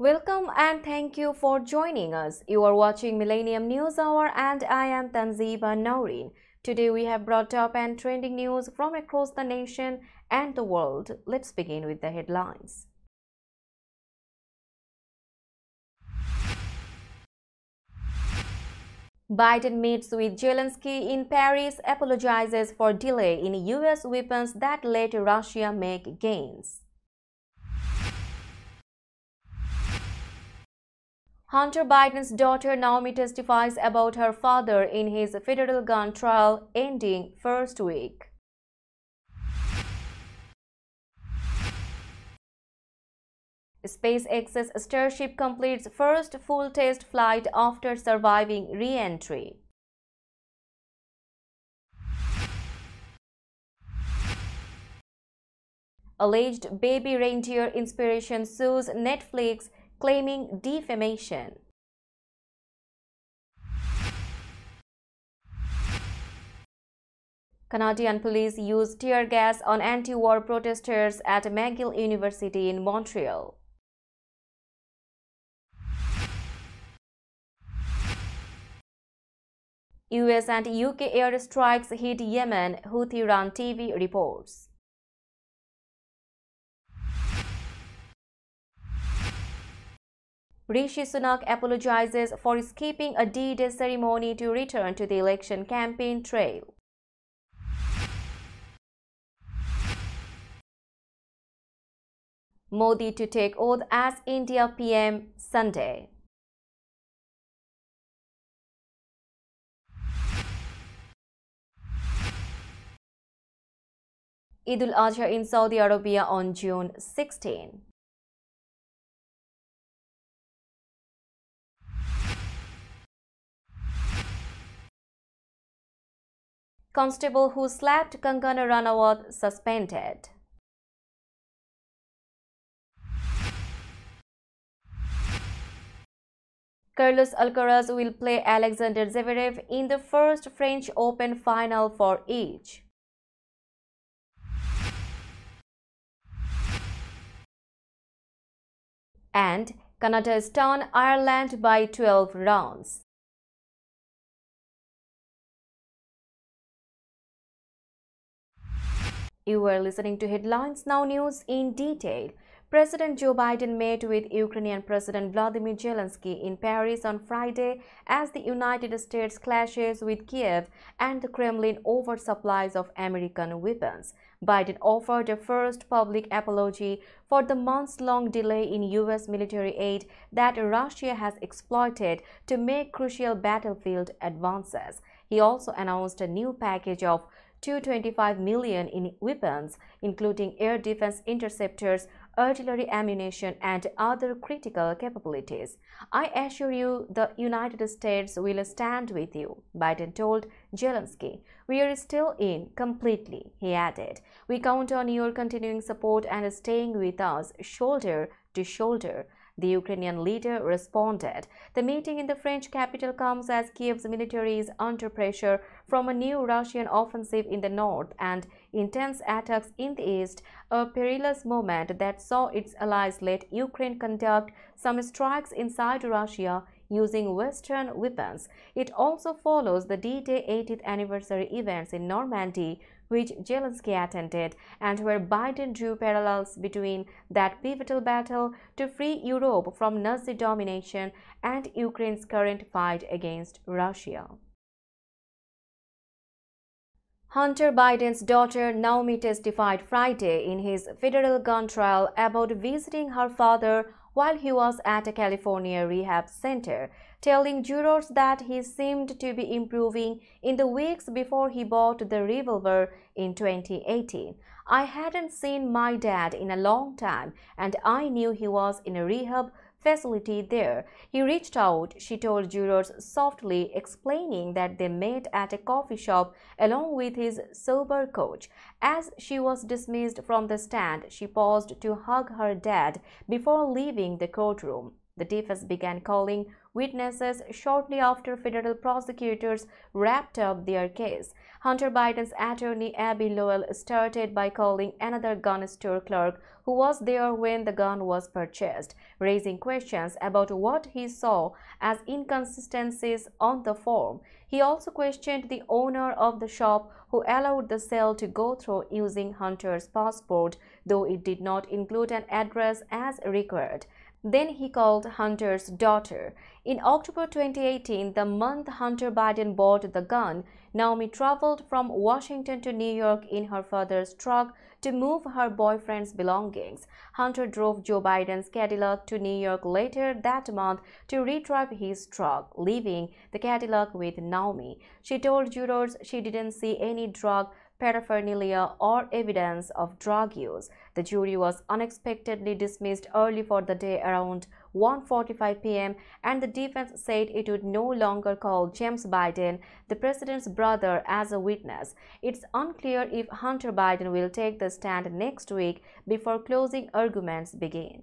Welcome and thank you for joining us. You are watching Millennium News Hour and I am Tanzeeba Noureen. Today we have brought up and trending news from across the nation and the world. Let's begin with the headlines. Biden meets with Zelensky in Paris, apologizes for delay in US weapons that let Russia make gains. Hunter Biden's daughter Naomi testifies about her father in his federal gun trial ending first week. SpaceX's Starship completes first full test flight after surviving re-entry. Alleged baby reindeer inspiration sues Netflix, claiming defamation. Canadian police used tear gas on anti-war protesters at McGill University in Montreal. US and UK airstrikes hit Yemen, Houthi-run TV reports. Rishi Sunak apologizes for skipping a D-Day ceremony to return to the election campaign trail. Modi to take oath as India PM Sunday. Eid al-Adha in Saudi Arabia on June 16. Constable who slapped Kangana Ranawat suspended. Carlos Alcaraz will play Alexander Zverev in the first French Open final for each. And Canada stunned Ireland by 12 runs. You were listening to Headlines Now News in detail. President Joe Biden met with Ukrainian President Vladimir Zelensky in Paris on Friday as the United States clashes with Kiev and the Kremlin over supplies of American weapons. Biden offered a first public apology for the months-long delay in U.S. military aid that Russia has exploited to make crucial battlefield advances. He also announced a new package of $225 million in weapons, including air defense interceptors, artillery ammunition, and other critical capabilities. I assure you the United States will stand with you, Biden told Zelensky. We are still in completely, he added. We count on your continuing support and staying with us shoulder to shoulder. The Ukrainian leader responded. The meeting in the French capital comes as Kiev's military is under pressure from a new Russian offensive in the north and intense attacks in the east, a perilous moment that saw its allies let Ukraine conduct some strikes inside Russia using Western weapons. It also follows the D-Day 80th anniversary events in Normandy, which Zelensky attended, and where Biden drew parallels between that pivotal battle to free Europe from Nazi domination and Ukraine's current fight against Russia. Hunter Biden's daughter Naomi testified Friday in his federal gun trial about visiting her father while he was at a California rehab center, telling jurors that he seemed to be improving in the weeks before he bought the revolver in 2018. I hadn't seen my dad in a long time, and I knew he was in a rehab facility there. He reached out, she told jurors softly, explaining that they met at a coffee shop along with his sober coach. As she was dismissed from the stand, she paused to hug her dad before leaving the courtroom. The defense began calling witnesses shortly after federal prosecutors wrapped up their case. Hunter Biden's attorney Abby Lowell started by calling another gun store clerk who was there when the gun was purchased, raising questions about what he saw as inconsistencies on the form. He also questioned the owner of the shop who allowed the sale to go through using Hunter's passport, though it did not include an address as required. Then he called Hunter's daughter. In October 2018, the month Hunter Biden bought the gun, Naomi traveled from Washington to New York in her father's truck to move her boyfriend's belongings. Hunter drove Joe Biden's Cadillac to New York later that month to retrieve his truck, leaving the Cadillac with Naomi. She told jurors she didn't see any drug paraphernalia or evidence of drug use. The jury was unexpectedly dismissed early for the day around 1:45 p.m. and the defense said it would no longer call James Biden, the president's brother, as a witness. It's unclear if Hunter Biden will take the stand next week before closing arguments begin.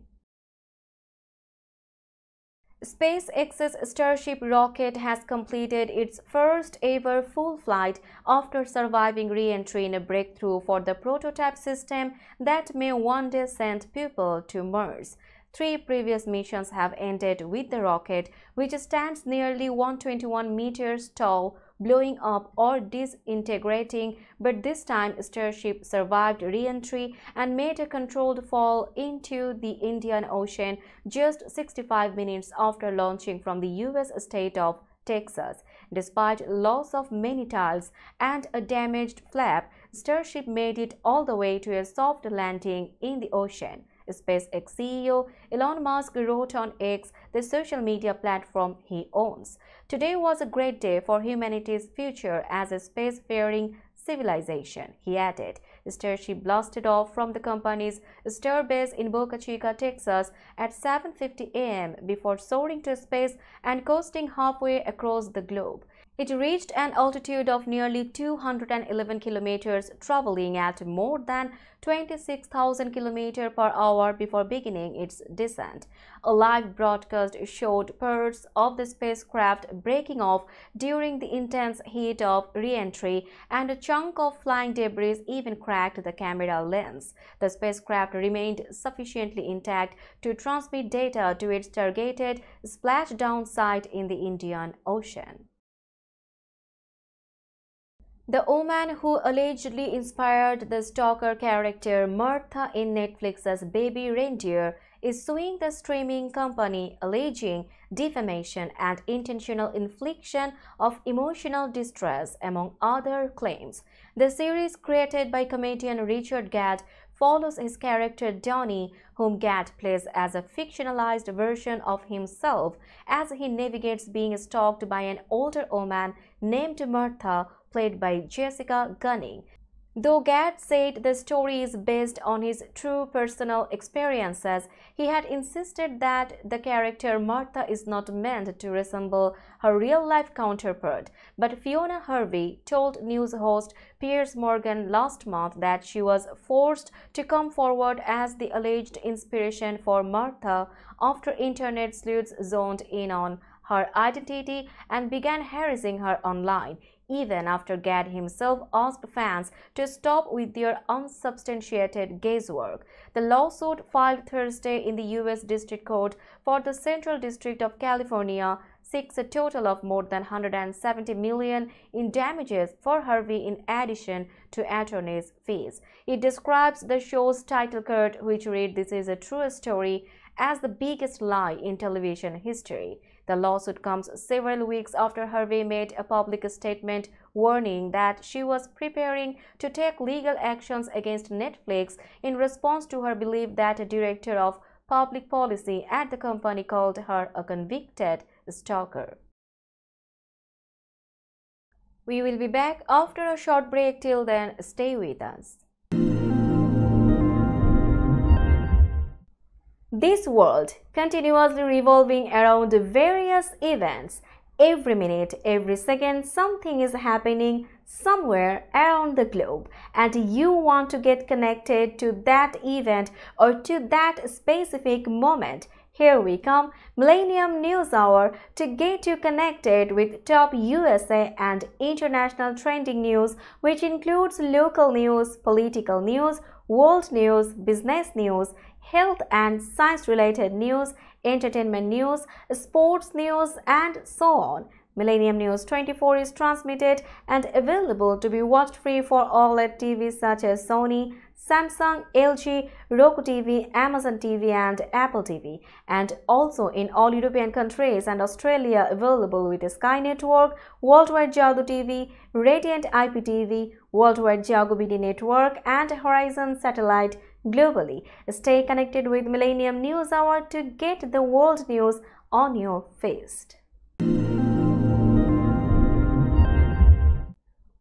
SpaceX's Starship rocket has completed its first ever full flight after surviving re-entry in a breakthrough for the prototype system that may one day send people to Mars. 3 previous missions have ended with the rocket, which stands nearly 121 meters tall, blowing up or disintegrating, but this time Starship survived re-entry and made a controlled fall into the Indian Ocean just 65 minutes after launching from the U.S. state of Texas. Despite loss of many tiles and a damaged flap, Starship made it all the way to a soft landing in the ocean. SpaceX CEO Elon Musk wrote on X, the social media platform he owns, "Today was a great day for humanity's future as a spacefaring civilization," he added. Starship blasted off from the company's starbase in Boca Chica, Texas at 7:50 a.m. before soaring to space and coasting halfway across the globe. It reached an altitude of nearly 211 kilometers, traveling at more than 26,000 kilometers per hour before beginning its descent. A live broadcast showed parts of the spacecraft breaking off during the intense heat of re-entry, and a chunk of flying debris even cracked the camera lens. The spacecraft remained sufficiently intact to transmit data to its targeted splashdown site in the Indian Ocean. The woman who allegedly inspired the stalker character Martha in Netflix's Baby Reindeer is suing the streaming company, alleging defamation and intentional infliction of emotional distress, among other claims. The series, created by comedian Richard Gad, follows his character Donnie, whom Gad plays as a fictionalized version of himself as he navigates being stalked by an older woman named Martha, played by Jessica Gunning. Though Gad said the story is based on his true personal experiences, he had insisted that the character Martha is not meant to resemble her real-life counterpart. But Fiona Harvey told news host Piers Morgan last month that she was forced to come forward as the alleged inspiration for Martha after internet sleuths zoned in on her identity and began harassing her online, even after Gad himself asked fans to stop with their unsubstantiated guesswork. The lawsuit, filed Thursday in the U.S. District Court for the Central District of California, seeks a total of more than $170 million in damages for Harvey in addition to attorney's fees. It describes the show's title card, which read, "This is a true story," as the biggest lie in television history. The lawsuit comes several weeks after Harvey made a public statement warning that she was preparing to take legal actions against Netflix in response to her belief that a director of public policy at the company called her a convicted stalker. We will be back after a short break. Till then, stay with us. This world continuously revolving around various events. Every minute, every second, something is happening somewhere around the globe, and you want to get connected to that event or to that specific moment. Here we come, Millennium News Hour, to get you connected with top USA and international trending news, which includes local news, political news, world news, business news, health and science-related news, entertainment news, sports news, and so on. Millennium News 24 is transmitted and available to be watched free for OLED TVs such as Sony, Samsung, LG, Roku TV, Amazon TV and Apple TV, and also in all European countries and Australia available with Sky Network, Worldwide Jago TV, Radiant IPTV, Worldwide Jago BD Network and Horizon Satellite globally. Stay connected with Millennium News Hour to get the world news on your feed.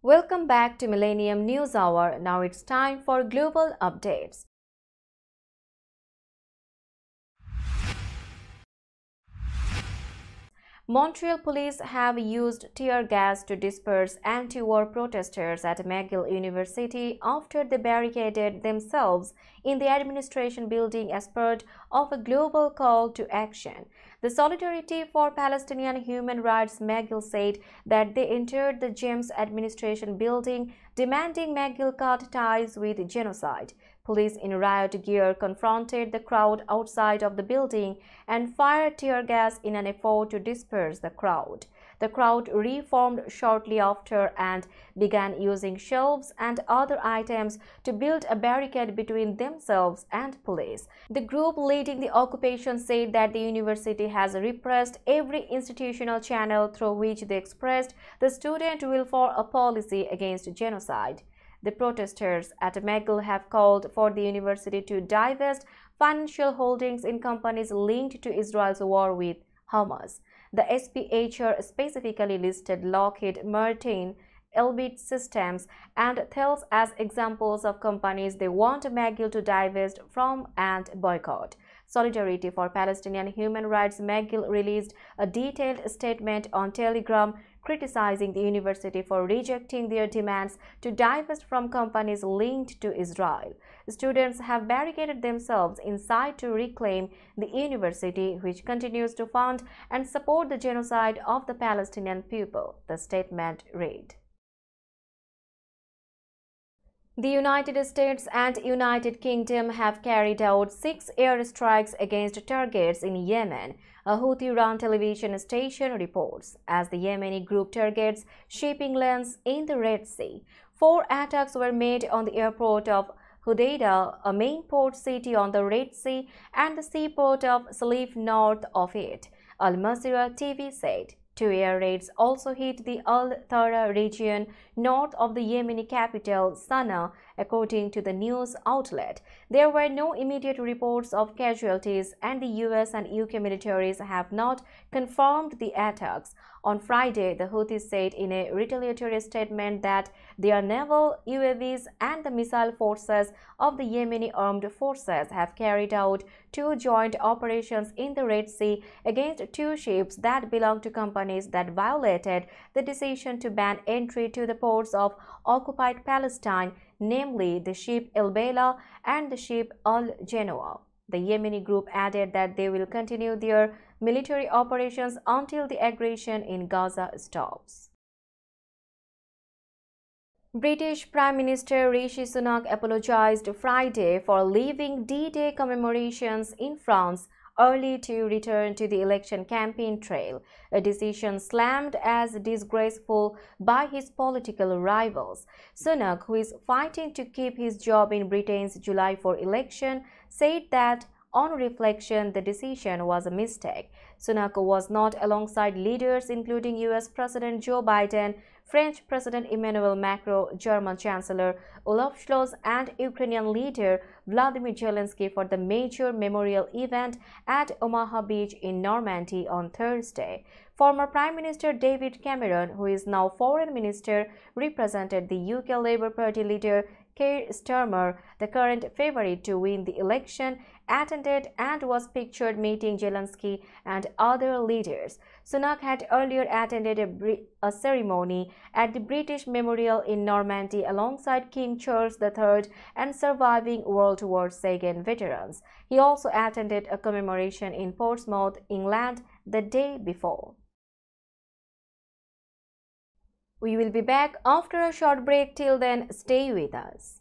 Welcome back to Millennium News Hour. Now it's time for global updates. Montreal police have used tear gas to disperse anti-war protesters at McGill University after they barricaded themselves in the administration building as part of a global call to action. The Solidarity for Palestinian Human Rights McGill said that they entered the James administration building demanding McGill cut ties with genocide. Police in riot gear confronted the crowd outside of the building and fired tear gas in an effort to disperse the crowd. The crowd reformed shortly after and began using shelves and other items to build a barricade between themselves and police. The group leading the occupation said that the university has repressed every institutional channel through which they expressed the student will for a policy against genocide. The protesters at McGill have called for the university to divest financial holdings in companies linked to Israel's war with Hamas. The SPHR specifically listed Lockheed Martin, Elbit Systems, and Thales as examples of companies they want McGill to divest from and boycott. Solidarity for Palestinian Human Rights McGill released a detailed statement on Telegram criticizing the university for rejecting their demands to divest from companies linked to Israel. Students have barricaded themselves inside to reclaim the university, which continues to fund and support the genocide of the Palestinian people, the statement read. The United States and United Kingdom have carried out 6 airstrikes against targets in Yemen, a Houthi-run television station reports, as the Yemeni group targets shipping lanes in the Red Sea. 4 attacks were made on the airport of Hodeidah, a main port city on the Red Sea, and the seaport of Salif north of it, Al Masirah TV said. 2 air raids also hit the Al Thara region north of the Yemeni capital, Sana'a, according to the news outlet. There were no immediate reports of casualties, and the US and UK militaries have not confirmed the attacks. On Friday, the Houthis said in a retaliatory statement that their naval, UAVs, and the missile forces of the Yemeni armed forces have carried out 2 joint operations in the Red Sea against 2 ships that belong to companies that violated the decision to ban entry to the ports of occupied Palestine, namely the ship El Bela and the ship Al Genoa. The Yemeni group added that they will continue their military operations until the aggression in Gaza stops. British Prime Minister Rishi Sunak apologized Friday for leaving D-Day commemorations in France early to return to the election campaign trail, a decision slammed as disgraceful by his political rivals. Sunak, who is fighting to keep his job in Britain's July 4 election, said that on reflection, the decision was a mistake. Sunak was not alongside leaders including US President Joe Biden, French President Emmanuel Macron, German Chancellor Olaf Scholz, and Ukrainian leader Vladimir Zelensky for the major memorial event at Omaha Beach in Normandy on Thursday. Former Prime Minister David Cameron, who is now Foreign Minister, represented the UK Labour Party leader Keir Starmer, the current favorite to win the election, attended and was pictured meeting Zelensky and other leaders. Sunak had earlier attended a ceremony at the British Memorial in Normandy alongside King Charles III and surviving World War II veterans. He also attended a commemoration in Portsmouth, England, the day before. We will be back after a short break. Till then, stay with us.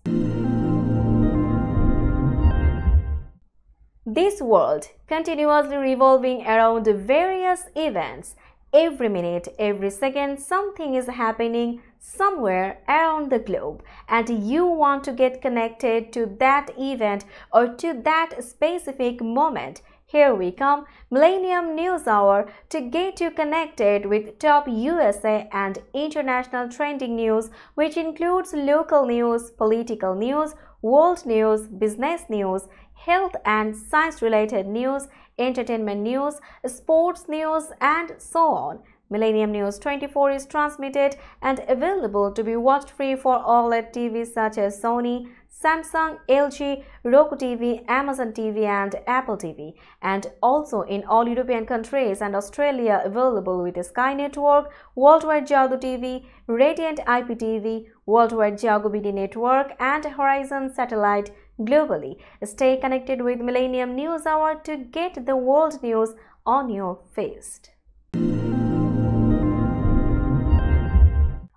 This world continuously revolving around various events. Every minute, every second, something is happening somewhere around the globe, and you want to get connected to that event or to that specific moment. Here we come, Millennium News Hour, to get you connected with top USA and international trending news, which includes local news, political news, world news, business news, health and science-related news, entertainment news, sports news, and so on. Millennium News 24 is transmitted and available to be watched free for OLED TVs such as Sony, Samsung, LG, Roku TV, Amazon TV, and Apple TV, and also in all European countries and Australia available with Sky Network, Worldwide Jago TV, Radiant IPTV, Worldwide Jago BD Network, and Horizon Satellite globally. Stay connected with Millennium News Hour to get the world news on your fist.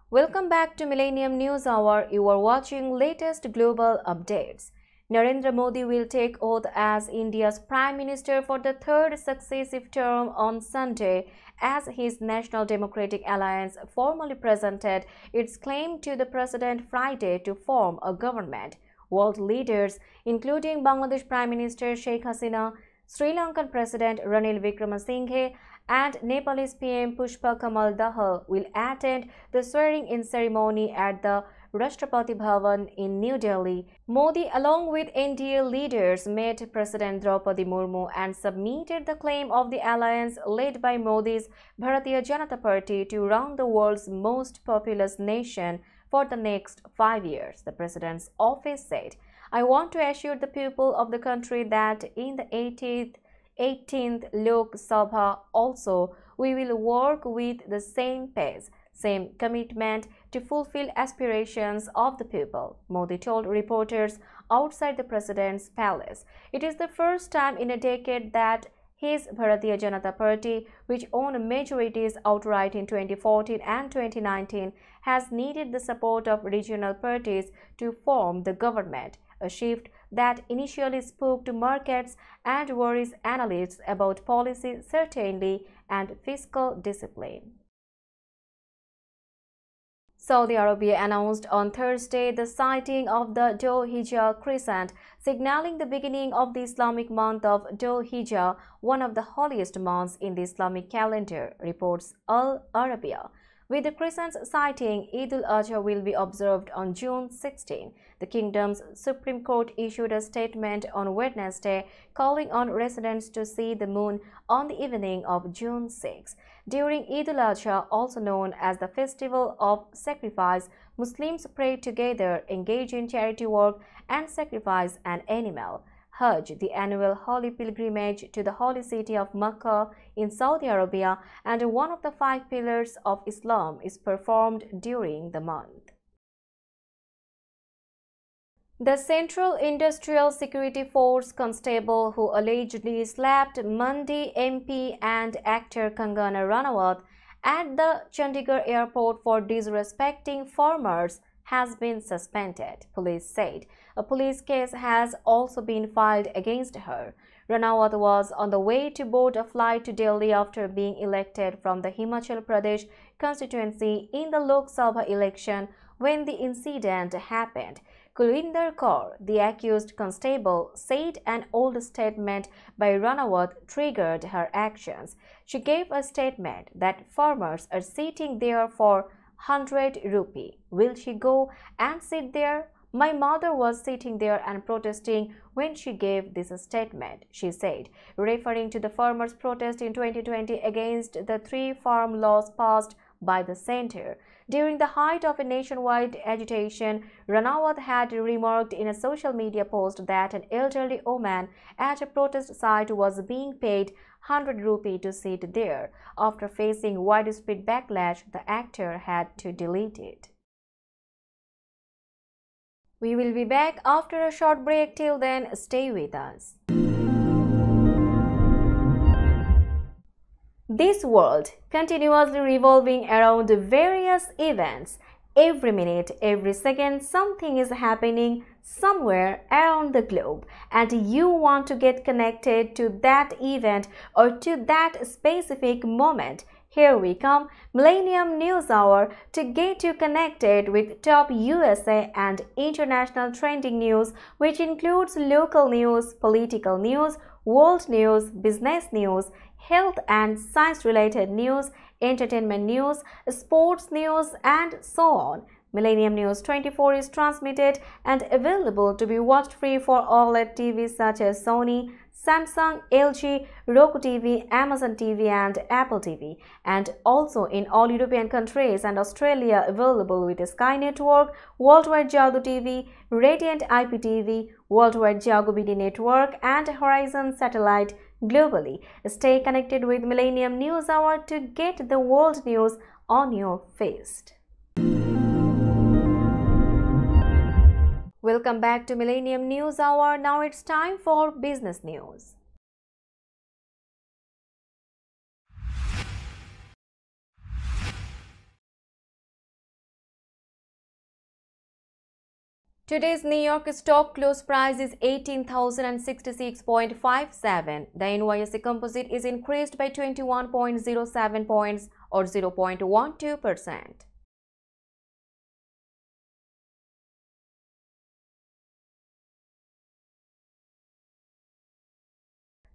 Welcome back to Millennium News Hour. You are watching latest global updates. Narendra Modi will take oath as India's Prime Minister for the third successive term on Sunday, as his National Democratic Alliance formally presented its claim to the President Friday to form a government. World leaders, including Bangladesh Prime Minister Sheikh Hasina, Sri Lankan President Ranil Wickremesinghe, and Nepalese PM Pushpa Kamal Dahal will attend the swearing-in ceremony at the Rashtrapati Bhavan in New Delhi. Modi, along with NDA leaders, met President Draupadi Murmu and submitted the claim of the alliance led by Modi's Bharatiya Janata Party to run the world's most populous nation for the next 5 years. The president's office said, "I want to assure the people of the country that in the 18th Lok Sabha also we will work with the same pace, same commitment to fulfill aspirations of the people," Modi told reporters outside the president's palace. It is the first time in a decade that his Bharatiya Janata Party, which owned majorities outright in 2014 and 2019, has needed the support of regional parties to form the government, a shift that initially spoke to markets and worries analysts about policy certainty and fiscal discipline. Saudi Arabia announced on Thursday the sighting of the Dhul Hijjah crescent, signaling the beginning of the Islamic month of Dhul Hijjah, one of the holiest months in the Islamic calendar, reports Al Arabiya. With the crescent's sighting, Eid al-Adha will be observed on June 16. The kingdom's Supreme Court issued a statement on Wednesday calling on residents to see the moon on the evening of June 6. During Eid al-Adha, also known as the Festival of Sacrifice, Muslims pray together, engage in charity work, and sacrifice an animal. Hajj, the annual holy pilgrimage to the holy city of Makkah in Saudi Arabia and one of the 5 pillars of Islam, is performed during the month. The Central Industrial Security Force constable who allegedly slapped Mandi MP and actor Kangana Ranawat at the Chandigarh airport for disrespecting farmers has been suspended, police said. A police case has also been filed against her. Ranawat was on the way to board a flight to Delhi after being elected from the Himachal Pradesh constituency in the Lok Sabha election when the incident happened. Kulwinder Kaur, the accused constable, said an old statement by Ranawat triggered her actions. She gave a statement that farmers are sitting there for 100 rupee. Will she go and sit there? My mother was sitting there and protesting when she gave this statement, she said, referring to the farmers' protest in 2020 against the 3 farm laws passed by the center. During the height of a nationwide agitation, Ranawat had remarked in a social media post that an elderly woman at a protest site was being paid 100 rupee to sit there. After facing widespread backlash, the actor had to delete it. We will be back after a short break. Till then, stay with us. This world continuously revolving around various events. Every minute, every second, something is happening somewhere around the globe, and you want to get connected to that event or to that specific moment. Here we come, Millennium News Hour, to get you connected with top USA and international trending news, which includes local news, political news, world news, business news, health and science-related news, entertainment news, sports news, and so on. Millennium News 24 is transmitted and available to be watched free for OLED TVs such as Sony, Samsung, LG, Roku TV, Amazon TV, and Apple TV, and also in all European countries and Australia available with Sky Network, Worldwide Jago TV, Radiant IPTV, Worldwide Jago BD Network, and Horizon Satellite globally. Stay connected with Millennium News Hour to get the world news on your fist. Welcome back to Millennium News Hour. Now it's time for business news. Today's New York stock close price is 18,066.57. The NYSE Composite is increased by 21.07 points or 0.12%.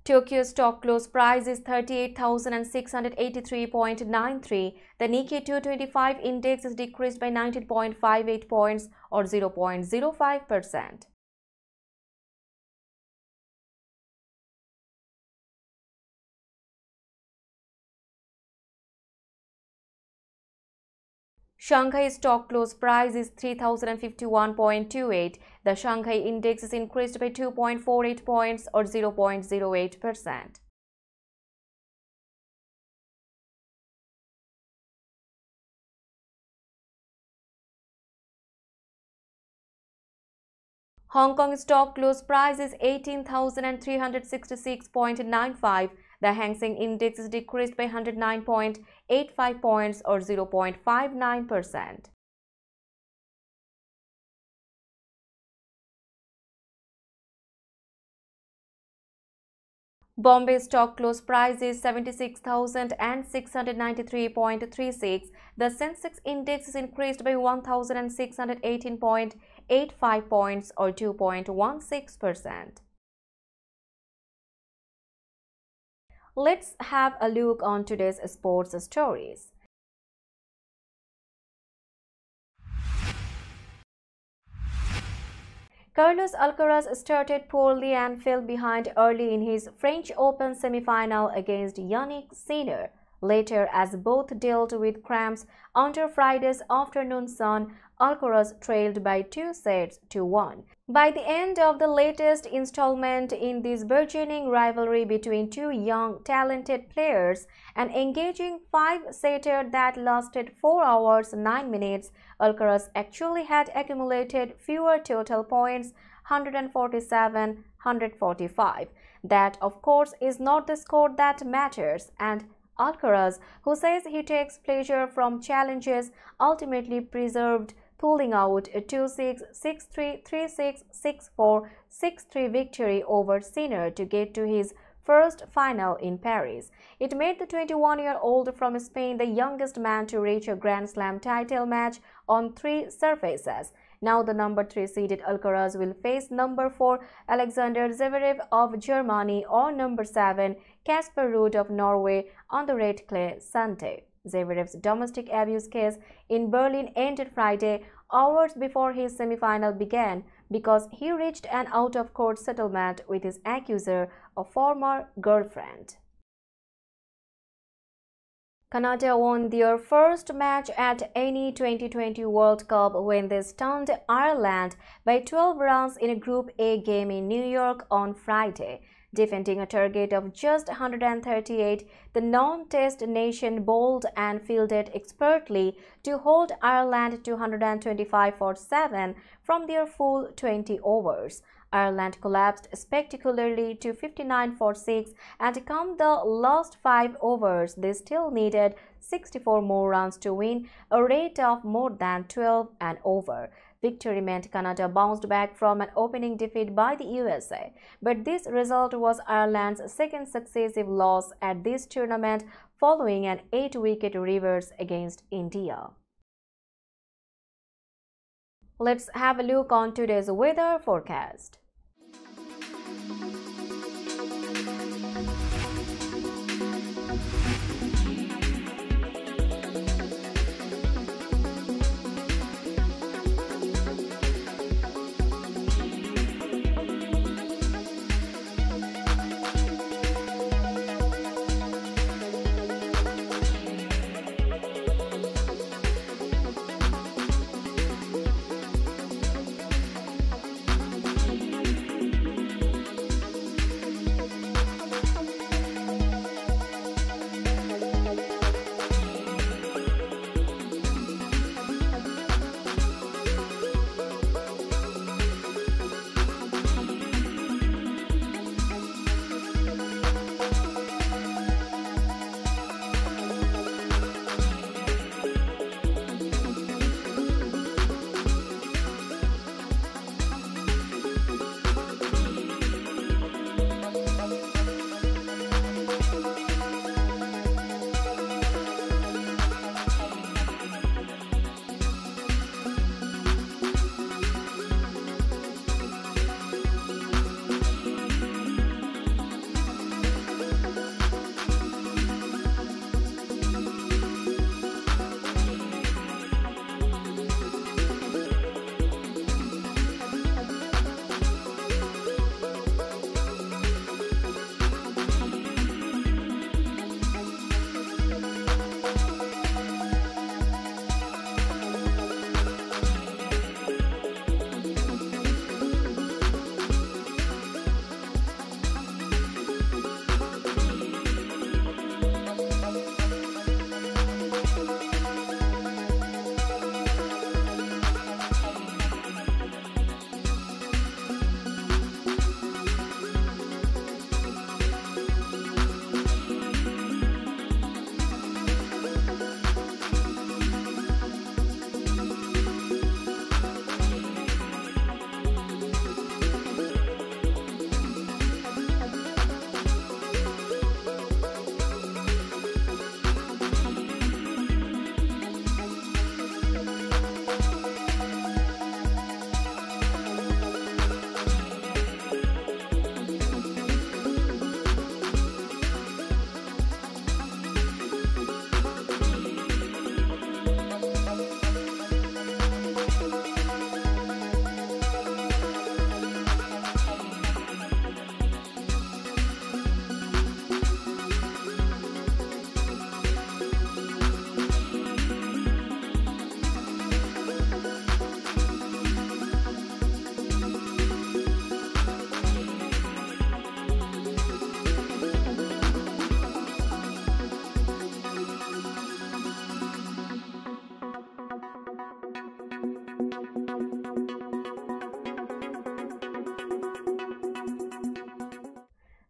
Tokyo stock close price is 38,683.93. The Nikkei 225 index is decreased by 19.58 points or 0.05%. Shanghai stock close price is 3,051.28. The Shanghai index is increased by 2.48 points or 0.08%. Hong Kong stock close price is 18,366.95. The Hang Seng Index is decreased by 109.85 points or 0.59%. Bombay stock close price is 76,693.36. The Sensex Index is increased by 1,618.85 points or 2.16%. Let's have a look on today's sports stories. Carlos Alcaraz started poorly and fell behind early in his French Open semi-final against Yannick Sinner. Later, as both dealt with cramps under Friday's afternoon sun, Alcaraz trailed by 2-1. By the end of the latest installment in this burgeoning rivalry between two young, talented players, an engaging five-setter that lasted 4 hours 9 minutes, Alcaraz actually had accumulated fewer total points, 147-145. That, of course, is not the score that matters, and Alcaraz, who says he takes pleasure from challenges, ultimately preserved, pulling out a 2-6, 6-3, 3-6, 6-4, 6-3 victory over Sinner to get to his first final in Paris. It made the 21-year-old from Spain the youngest man to reach a Grand Slam title match on 3 surfaces. Now the number 3 seeded Alcaraz will face number 4 Alexander Zverev of Germany or number 7 Casper Ruud of Norway on the red clay Sunday. Zverev's domestic abuse case in Berlin ended Friday, hours before his semi-final began, because he reached an out-of-court settlement with his accuser, a former girlfriend. Canada won their first match at any 2020 World Cup when they stunned Ireland by 12 runs in a Group A game in New York on Friday. Defending a target of just 138, the non-test nation bowled and fielded expertly to hold Ireland to 125 for 7 from their full 20 overs. Ireland collapsed spectacularly to 59 for 6, and come the last 5 overs, they still needed 64 more runs to win, a rate of more than 12 an over. Victory meant Canada bounced back from an opening defeat by the USA, but this result was Ireland's second successive loss at this tournament following an 8-wicket reverse against India. Let's have a look on today's weather forecast.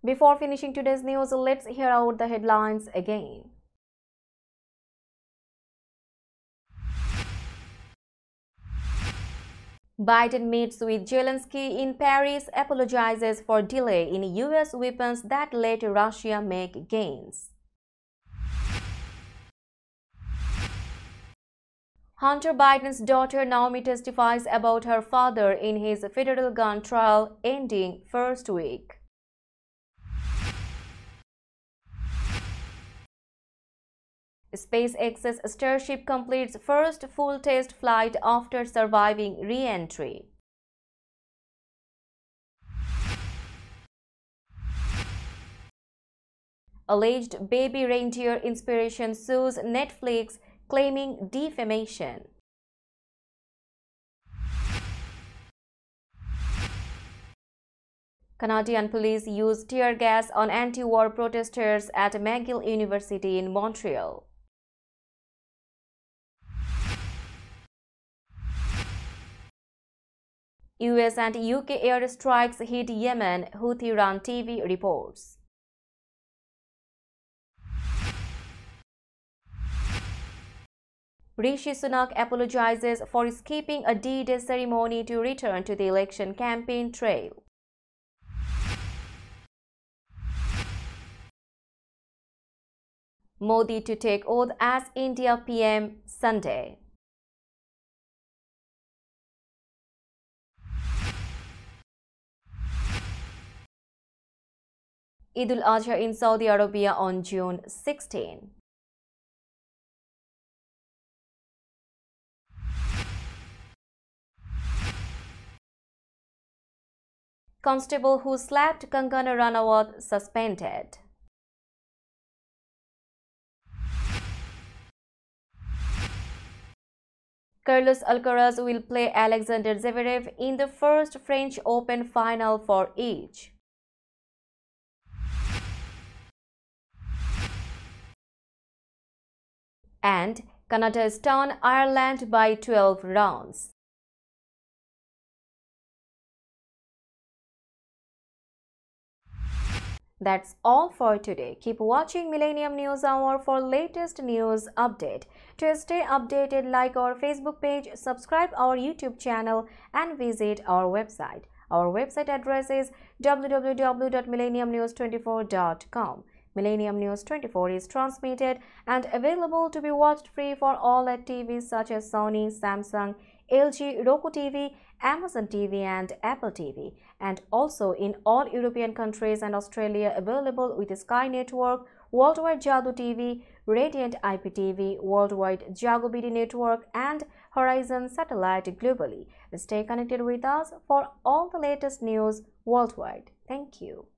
Before finishing today's news, let's hear out the headlines again. Biden meets with Zelensky in Paris, apologizes for delay in US weapons that let Russia make gains. Hunter Biden's daughter Naomi testifies about her father in his federal gun trial ending first week. SpaceX's Starship completes first full test flight after surviving re-entry. Alleged baby reindeer inspiration sues Netflix, claiming defamation. Canadian police used tear gas on anti-war protesters at McGill University in Montreal. US and UK airstrikes hit Yemen, Houthi-run TV reports. Rishi Sunak apologizes for skipping a D-Day ceremony to return to the election campaign trail. Modi to take oath as India PM Sunday. Eid al-Adha in Saudi Arabia on June 16. Constable who slapped Kangana Ranawat suspended. Carlos Alcaraz will play Alexander Zverev in the first French Open final for each. And Canada stunned Ireland by 12 runs. That's all for today. Keep watching Millennium News Hour for latest news update. To stay updated, like our Facebook page, subscribe our YouTube channel and visit our website. Our website address is www.millenniumnews24.com. Millennium News 24 is transmitted and available to be watched free for all at TVs such as Sony, Samsung, LG, Roku TV, Amazon TV and Apple TV, and also in all European countries and Australia available with Sky Network, Worldwide Jadoo TV, Radiant IPTV, Worldwide Jago BD Network and Horizon Satellite globally. Stay connected with us for all the latest news worldwide. Thank you.